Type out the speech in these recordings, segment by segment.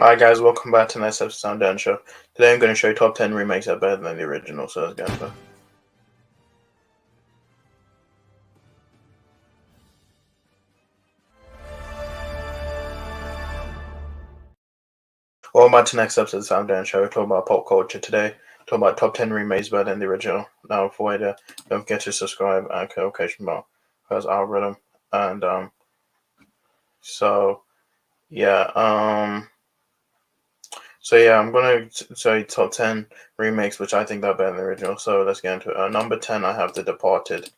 Hi guys, welcome back to the next episode of SamDjanShow. Today I'm going to show you top 10 remakes that are better than the original, so let's get into it. Welcome back to the next episode of SamDjanShow. We're talking about pop culture today. Talking about top 10 remakes better than the original. Now before we do, don't forget to subscribe and click the notification bell because algorithm. And so yeah, I'm gonna show you top 10 remakes which I think are better than the original. So let's get into it. Number 10, I have The Departed.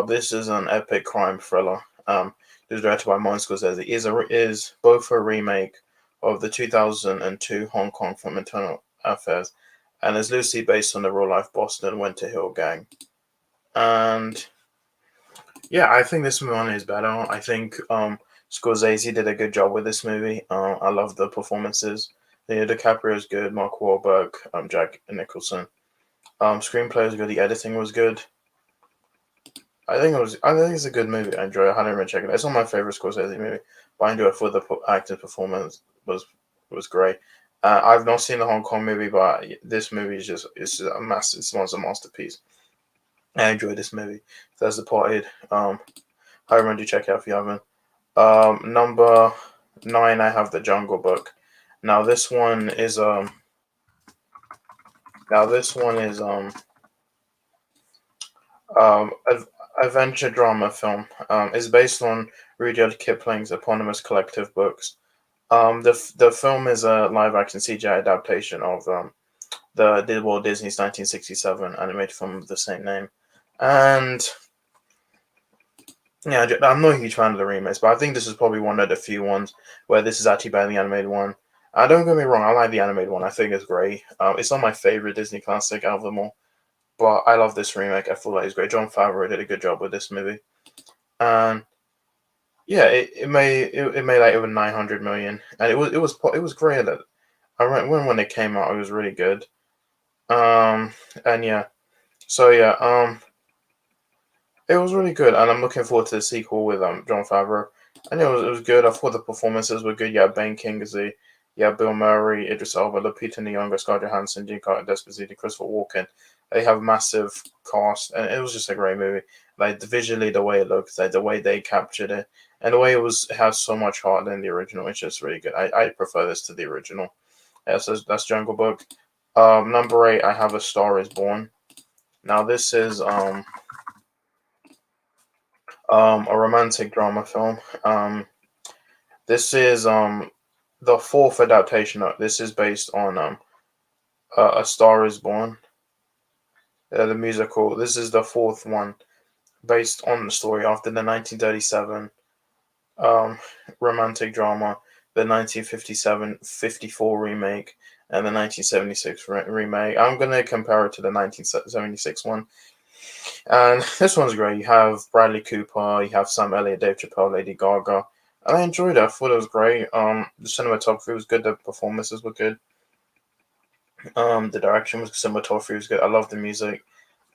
This is an epic crime thriller. It was directed by Martin Scorsese. Is both a remake of the 2002 Hong Kong film Internal Affairs, and is loosely based on the real life Boston Winter Hill Gang. And yeah, I think this one is better. I think Scorsese did a good job with this movie. I love the performances. DiCaprio is good. Mark Wahlberg, Jack Nicholson. Screenplay was good. The editing was good. I think it's a good movie. I enjoy it. I highly recommend checking it. It's not my favorite Scorsese movie, but I enjoy it for the acting performance was great. I've not seen the Hong Kong movie, but this movie is just a massive. It's a masterpiece. I enjoy this movie. That's Departed. I recommend you check it out if you haven't. Number 9, I have The Jungle Book. Now this one is now this one is um, adventure drama film. Is based on Rudyard Kipling's eponymous collective books. The film is a live action CGI adaptation of the Walt Disney's 1967 animated film of the same name. And yeah, I'm not a huge fan of the remakes, but I think this is probably one of the few ones where this is actually better than the animated one. Don't get me wrong, I like the animated one. I think it's great. It's not my favorite Disney classic out of them all, but I love this remake. I feel like it's great. Jon Favreau did a good job with this movie, and yeah, it made like over 900 million, and it was great. I remember when it came out, it was really good. And yeah, so yeah, it was really good, and I'm looking forward to the sequel with Jon Favreau. And it was good. I thought the performances were good. Yeah, Ben Kingsley, yeah, Bill Murray, Idris Elba, Lupita Nyong'o, Scarlett Johansson, Giancarlo Esposito, Christopher Walken. They have massive cast, and it was just a great movie. Like visually, the way it looked, like the way they captured it, and the way it has so much heart than the original. It's just really good. I prefer this to the original. Yeah, so that's Jungle Book. Number 8, I have A Star Is Born. Now this is a romantic drama film. This is the fourth adaptation. This is based on A Star Is Born, the musical. This is the fourth one based on the story after the 1937 um, romantic drama, the 1957-54 remake, and the 1976 remake. I'm gonna compare it to the 1976 one. And this one's great. You have Bradley Cooper, you have Sam Elliott, Dave Chappelle, Lady Gaga. And I enjoyed it. I thought it was great. The cinematography was good. The performances were good. The direction was cinematography was good. I love the music.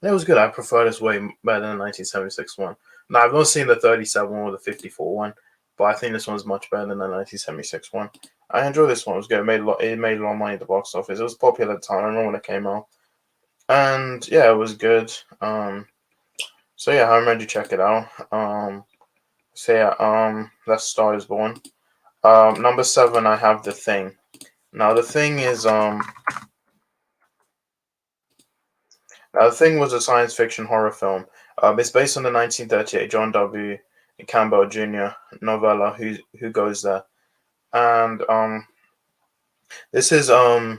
And it was good. I prefer this way better than the 1976 one. Now I've not seen the 37 or the 54 one, but I think this one's much better than the 1976 one. I enjoyed this one. It was good. It made a lot of money at the box office. It was popular at the time. I remember when it came out. And yeah, it was good. So yeah, I recommend you check it out. That's Star Is Born. Number 7, I have The Thing. Now The Thing was a science fiction horror film. It's based on the 1938 John W. Campbell Jr. novella Who Goes There, and this is a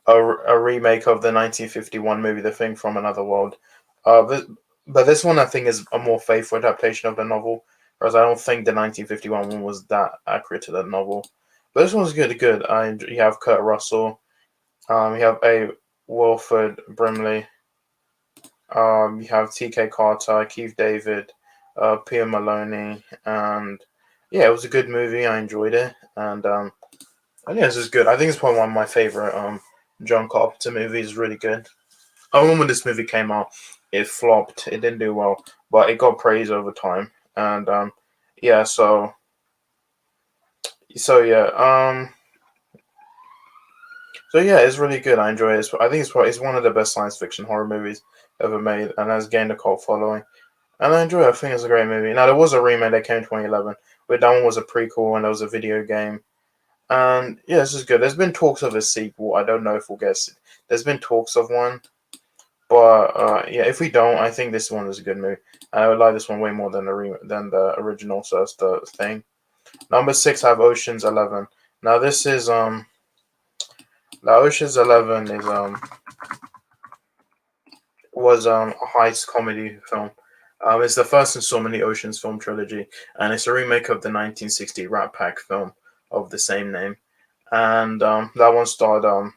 remake of the 1951 movie The Thing from Another World. But this one I think is a more faithful adaptation of the novel, whereas I don't think the 1951 one was that accurate to the novel. But this one's good. You have Kurt Russell, you have A. Wilford Brimley, you have T.K. Carter, Keith David, Pia Maloney, and yeah, it was a good movie. I enjoyed it, and yeah, this is good. I think it's probably one of my favorite John Carpenter movies. Really good. I remember when this movie came out, it flopped. It didn't do well, but it got praise over time. And yeah, so yeah. So yeah, it's really good. I enjoy it. I think it's one of the best science fiction horror movies ever made, and has gained a cult following. And I enjoy it. I think it's a great movie. Now there was a remake that came in 2011, but that one was a prequel and there was a video game. And yeah, this is good. There's been talks of a sequel. I don't know if we'll get. There's been talks of one, but yeah, if we don't, I think this one is a good movie. I would like this one way more than the original. So that's the thing. Number six, I have Ocean's 11. Now this is now Ocean's 11 is was a heist comedy film. It's the first installment in the Ocean's film trilogy, and it's a remake of the 1960 Rat Pack film of the same name. And that one starred no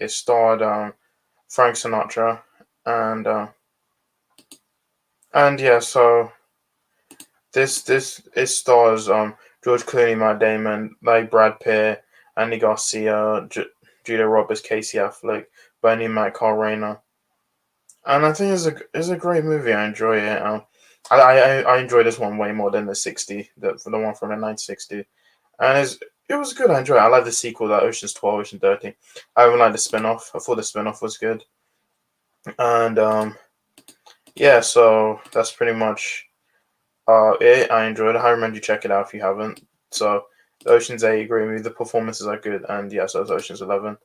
it starred Frank Sinatra, and yeah, so this it stars George Clooney, Matt Damon, like Brad Pitt, Andy Garcia, Julia Roberts, Casey Affleck, Bernie Mac, Carl Reiner, and I think it's a great movie. I enjoy it. I enjoy this one way more than the 60, the one from the 1960, and it was good. I enjoy it. I like the sequel, that Ocean's 12, Ocean 13. I even like the spin off. I thought the spin off was good, and yeah, so that's pretty much it. I enjoyed it. I recommend you check it out if you haven't. So the Ocean's 8, agree with me. The performances are good, and yeah, so it's Ocean's 11.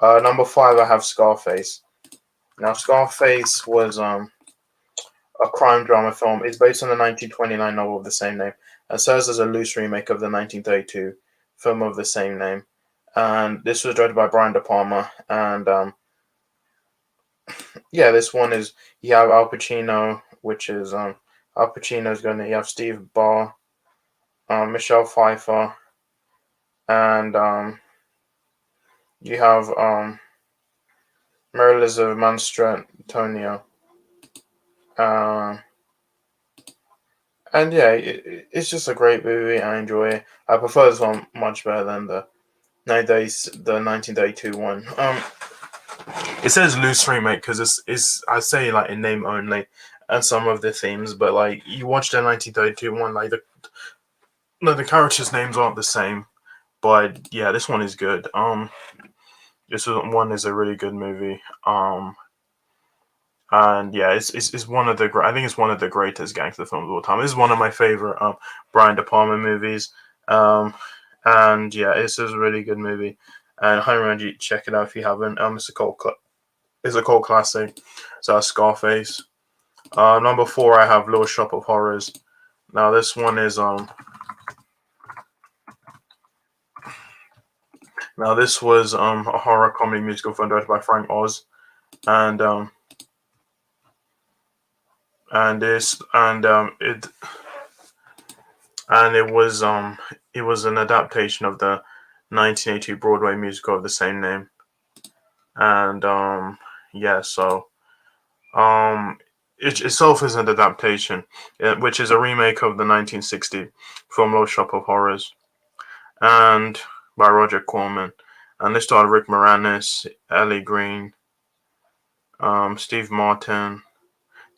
Number 5, I have Scarface. Now Scarface was a crime drama film. It's based on the 1929 novel of the same name, and serves as a loose remake of the 1932 film of the same name. And this was directed by Brian De Palma, and yeah, this one is you have Al Pacino, which is Al Pacino's gonna you have Steve Barr, Michelle Pfeiffer, and you have Mary Elizabeth Mastrantonio. Um, and yeah, it's just a great movie. I enjoy it. I prefer this one much better than the 1932 one. It says loose remake because it's I say like in name only and some of the themes, but like you watch the 1932 one, like the characters' names aren't the same. But yeah, this one is good. This one is a really good movie. And yeah, it's one of the I think it's one of the greatest gangster films of all time. This is one of my favorite Brian De Palma movies. Um, and yeah, it's a really good movie, and I highly recommend you check it out if you haven't. It's a cult classic. So that's Scarface. Number 4, I have Little Shop of Horrors. Now this one is now this was a horror comedy musical film directed by Frank Oz, and this and it was an adaptation of the 1982 Broadway musical of the same name, and yeah, so it itself is an adaptation, which is a remake of the 1960 film Little Shop of Horrors, and by Roger Corman, and this starred Rick Moranis, Ellie Green, Steve Martin,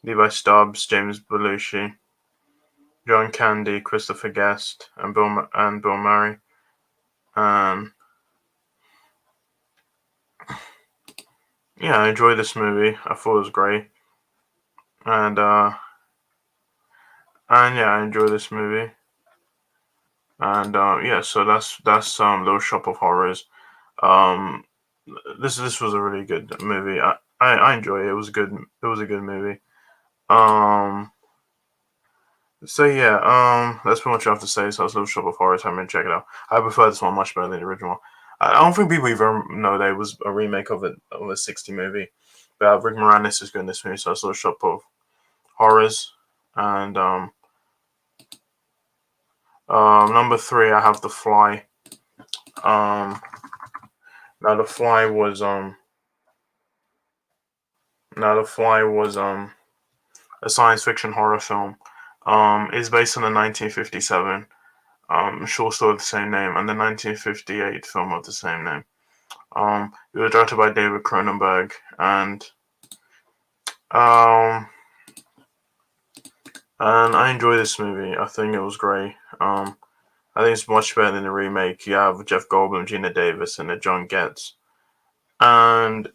Levi Stubbs, James Belushi, John Candy, Christopher Guest, and Bill Murray. And yeah, I enjoyed this movie. I thought it was great, and yeah, I enjoyed this movie. And yeah, so that's Little Shop of Horrors. Um, this was a really good movie. I enjoy it. It was good. It was a good movie. Um, so yeah, that's pretty much what I have to say. So it's Little Shop of Horrors. I'm gonna check it out. I prefer this one much better than the original. I don't think people even know that it was a remake of a 60 movie. But Rick Moranis is good in this movie, so it's Little Shop of Horrors. And number 3, I have The Fly. Um, now the Fly was a science fiction horror film. It's based on the 1957 short story of the same name and the 1958 film of the same name. It was directed by David Cronenberg, um, and I enjoy this movie. I think it was great. I think it's much better than the remake. You have Jeff Goldblum, Gina Davis, and John Getz, and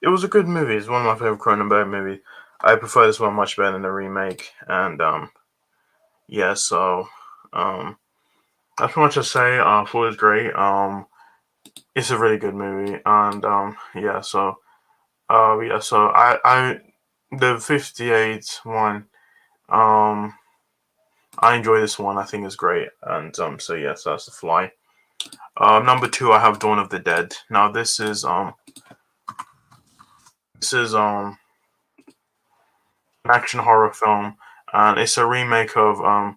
it was a good movie. It's one of my favorite Cronenberg movies. I prefer this one much better than the remake, and yeah, so that's pretty much to say. Fool is great. It's a really good movie, and yeah, so I the 58 one, um, I enjoy this one. I think it's great, and so yeah, so that's The Fly. Number two, I have Dawn of the Dead. Now this is an action horror film, and it's a remake of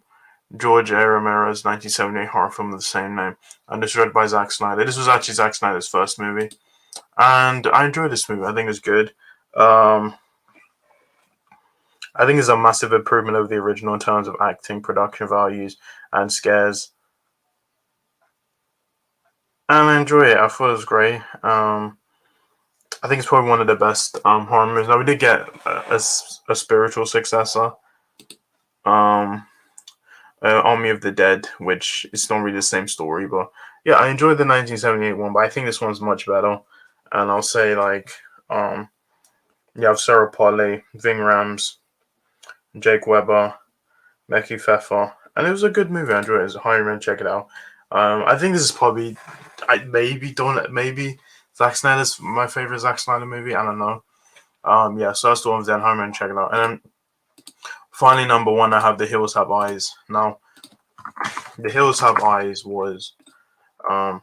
George A. Romero's 1978 horror film of the same name, and it's directed by Zack Snyder. This was actually Zack Snyder's first movie, and I enjoyed this movie. I think it's good. Um, I think it's a massive improvement over the original in terms of acting, production values, and scares. And I enjoy it. I thought it was great. I think it's probably one of the best horror movies. Now we did get a spiritual successor, um, Army of the Dead, which is not really the same story, but yeah, I enjoyed the 1978 one, but I think this one's much better. And I'll say you have Sarah Polley, Ving Rhames, Jake Weber, Becky Pfeffer, and it was a good movie. I enjoyed it. It's a highly recommend. Check it out. I think this is probably, maybe Zack Snyder's my favorite Zack Snyder movie. I don't know. Yeah, so that's the one with Dan Harmon. Check it out. And then finally, number one, I have The Hills Have Eyes. Now, The Hills Have Eyes was um,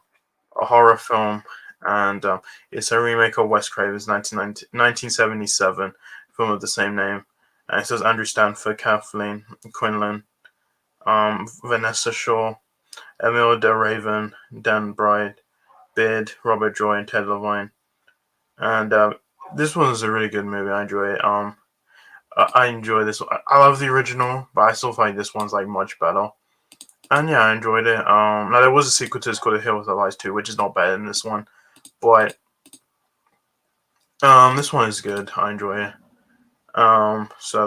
a horror film, and it's a remake of Wes Craven's 1977 film of the same name. And it says Andrew Stanford, Kathleen Quinlan, Vanessa Shaw, Emil DeRaven, Dan Bride, Beard, Robert Joy, and Ted Levine. And this one is a really good movie. I enjoy it. I enjoy this one. I love the original, but I still find this one's like much better. And yeah, I enjoyed it. Now there was a sequel to this called The Hills of Eyes 2, which is not better than this one, but this one is good. I enjoy it. So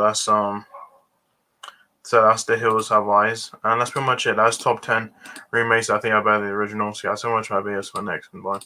that's The Hills Have Eyes, and that's pretty much it. That's top 10 remakes I think are better than the original. So yeah, so much for my videos for next one. Bye.